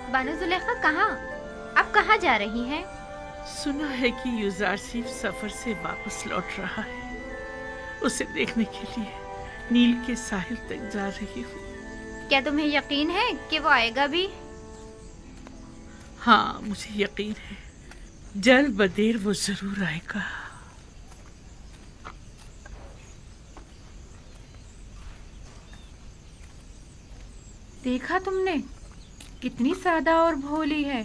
बानो जुलेखा कहाँ? आप कहाँ जा रही हैं? सुना है कि युजारसीफ सफर से वापस लौट रहा है। उसे देखने के लिए नील के साहिल तक जा रही हूँ। क्या तुम्हें यकीन है कि वो आएगा भी? हाँ, मुझे यकीन है, जल्द बदेर वो जरूर आएगा। देखा तुमने, कितनी सादा और भोली है।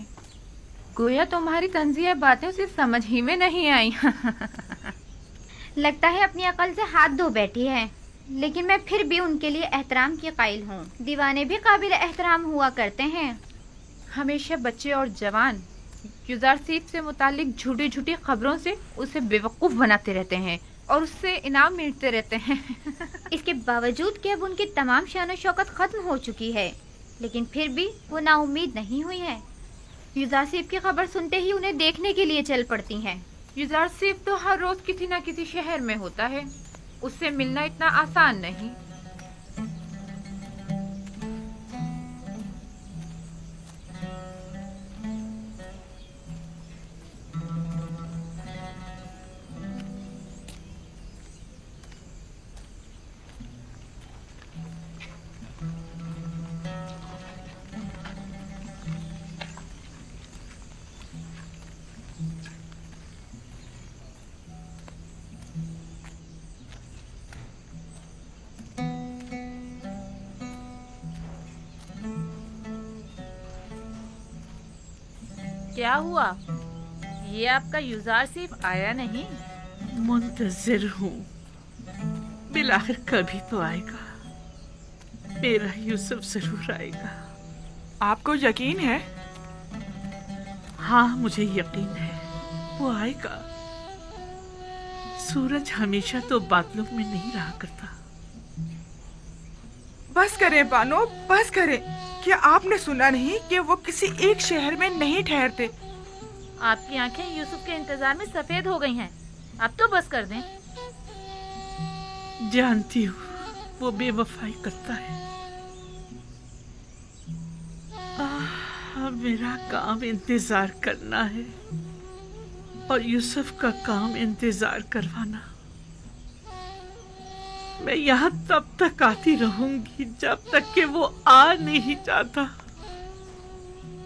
गोया तुम्हारी तंजिया बातें उसे समझ ही में नहीं आई। लगता है अपनी अकल से हाथ धो बैठी है, लेकिन मैं फिर भी उनके लिए एहतराम की कायल हूँ। दीवाने भी काबिल एहतराम हुआ करते हैं। हमेशा बच्चे और जवान युजारसीफ से मुतालिक झूठी झूठी खबरों से उसे बेवकूफ बनाते रहते हैं और उससे इनाम मिलते रहते हैं। इसके बावजूद कि अब उनकी तमाम शान शौकत खत्म हो चुकी है, लेकिन फिर भी वो नाउम्मीद नहीं हुई है। युजारसीफ की खबर सुनते ही उन्हें देखने के लिए चल पड़ती हैं। युजारसीफ तो हर रोज किसी न किसी शहर में होता है, उससे मिलना इतना आसान नहीं। क्या हुआ? ये आपका युजारसीफ आया नहीं? मुंतजिर हूँ, बिलाखिर कभी तो आएगा। मेरा यूसुफ जरूर आएगा। आपको यकीन है? हाँ, मुझे यकीन है, वो आएगा। सूरज हमेशा तो बादलों में नहीं रहा करता। बस करें बानो, बस करें। क्या आपने सुना नहीं कि वो किसी एक शहर में नहीं ठहरते? आपकी आंखें यूसुफ के इंतजार में सफेद हो गई हैं। अब तो बस कर दें। जानती हूँ वो बेवफाई करता है। मेरा काम इंतजार करना है और यूसुफ का काम इंतजार करवाना। मैं यहाँ तब तक आती रहूंगी जब तक कि वो आ नहीं जाता।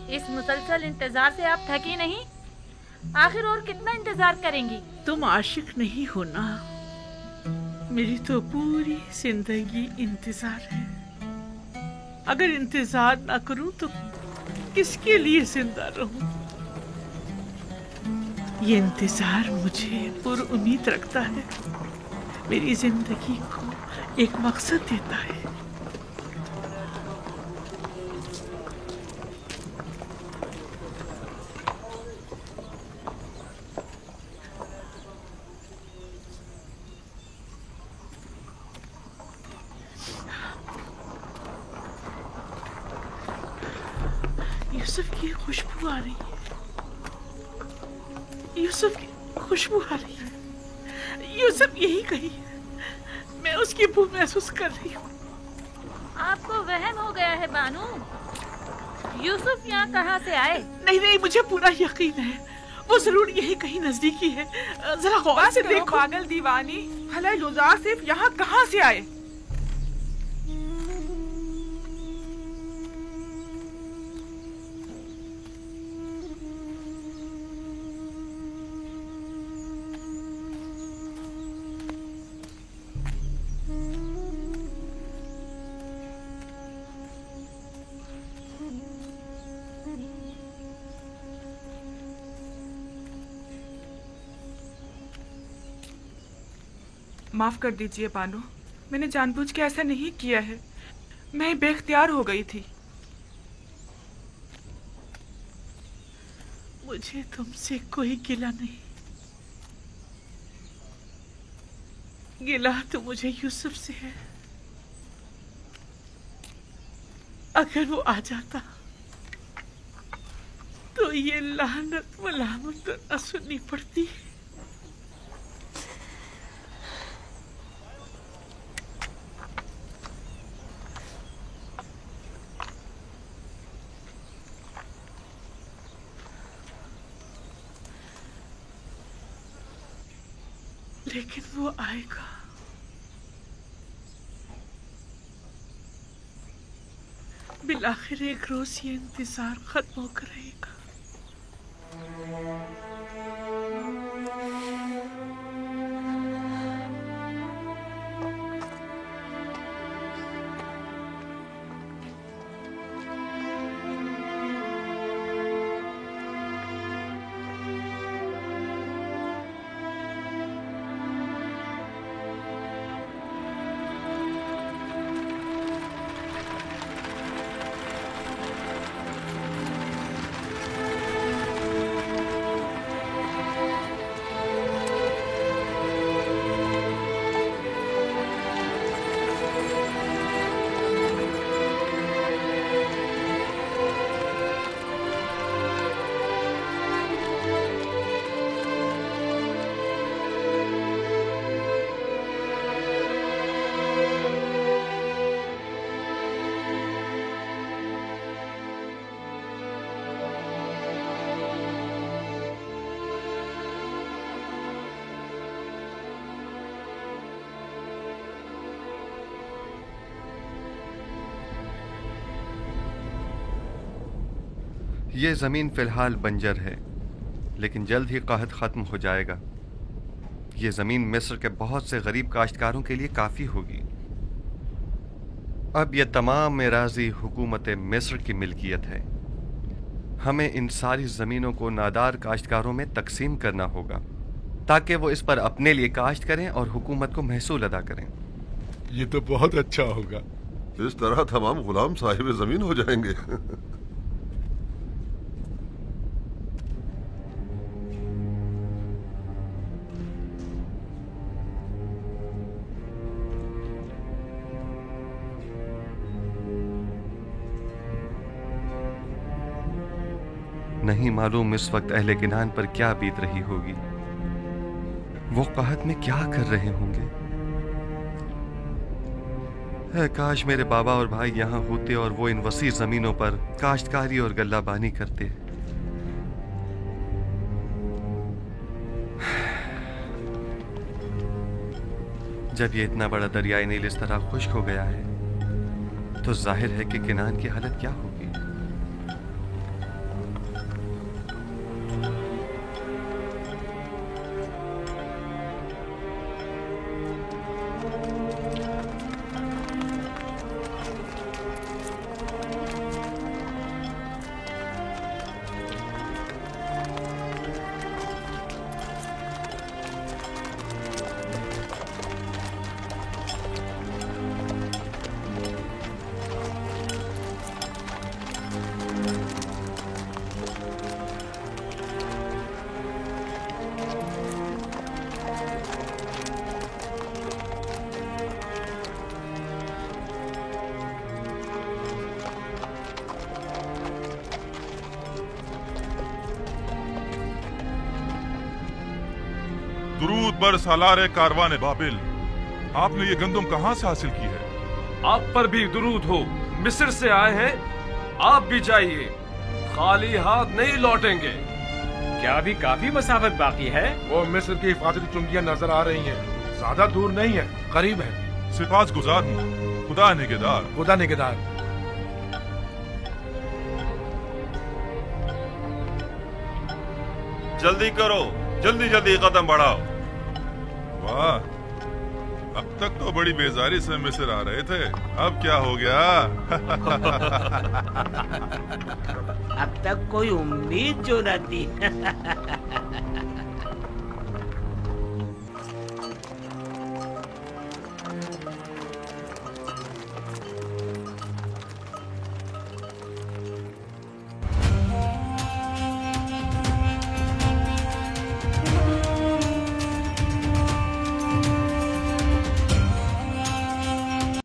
इस मुसलसल इंतजार से आप थकी नहीं? आखिर और कितना इंतजार करेंगी? तुम आशिक नहीं हो ना? मेरी तो पूरी जिंदगी इंतजार है। अगर इंतजार ना करूं तो किसके लिए जिंदा रहूं? ये इंतजार मुझे पुरउम्मीद रखता है, मेरी जिंदगी को एक मकसद देता है। यूसुफ की खुशबू आ रही है। यूसुफ की खुशबू आ रही है। यूसुफ यही कहीं है। मैं उसकी बू महसूस कर रही हूँ। आपको वहम हो गया है बानू। यूसुफ यहाँ कहाँ से आए? नहीं नहीं, मुझे पूरा यकीन है, वो जरूर यही कहीं नजदीकी है। जरा गौर से देखो। पागल दीवानी, भला युजारसीफ यहाँ कहाँ से आए? माफ कर दीजिए बानो, मैंने जानबूझ के ऐसा नहीं किया है। मैं बेख्तियार हो गई थी। मुझे तुमसे कोई गिला नहीं। गिला तो मुझे यूसुफ से है। अगर वो आ जाता तो ये लानत मलामत न सुननी पड़ती। लेकिन वो आएगा। बिलाखिर एक रोज ये इंतजार खत्म होकर रहेगा। ये ज़मीन फ़िलहाल बंजर है, लेकिन जल्द ही कहत ख़त्म हो जाएगा। ये ज़मीन मिस्र के बहुत से गरीब काश्तकारों के लिए काफ़ी होगी। अब यह तमाम एराज़ी हुकूमत मिस्र की मिल्कियत है। हमें इन सारी ज़मीनों को नादार काश्तकारों में तकसीम करना होगा ताकि वो इस पर अपने लिए काश्त करें और हुकूमत को महसूल अदा करें। ये तो बहुत अच्छा होगा। इस तरह तमाम गुलाम साहिब ज़मीन हो जाएंगे। नहीं मालूम इस वक्त अहले किनान पर क्या बीत रही होगी। वो कहत में क्या कर रहे होंगे। काश मेरे बाबा और भाई यहाँ होते और वो इन वसी जमीनों पर काश्तकारी और गल्लाबानी करते। जब ये इतना बड़ा दरियाई नील इस तरह खुश्क हो गया है तो जाहिर है कि किनान की हालत क्या होगी। दुरूद बर सालारे कारवान बाबिल, आपने ये गंदम कहाँ से हासिल की है? आप पर भी दुरूद हो। मिस्र से आए हैं, आप भी जाइए, खाली हाथ नहीं लौटेंगे। क्या अभी काफी मसाफत बाकी है? वो मिस्र की हिफाजती चुंगियां नजर आ रही हैं। ज्यादा दूर नहीं है, करीब है। सिफाज गुजार हूँ, खुदा निगहदार। खुदा निगहदार। जल्दी करो, जल्दी जल्दी कदम बढ़ाओ। वाह, अब तक तो बड़ी बेजारी से मिस्र आ रहे थे, अब क्या हो गया? अब तक कोई उम्मीद जो न थी।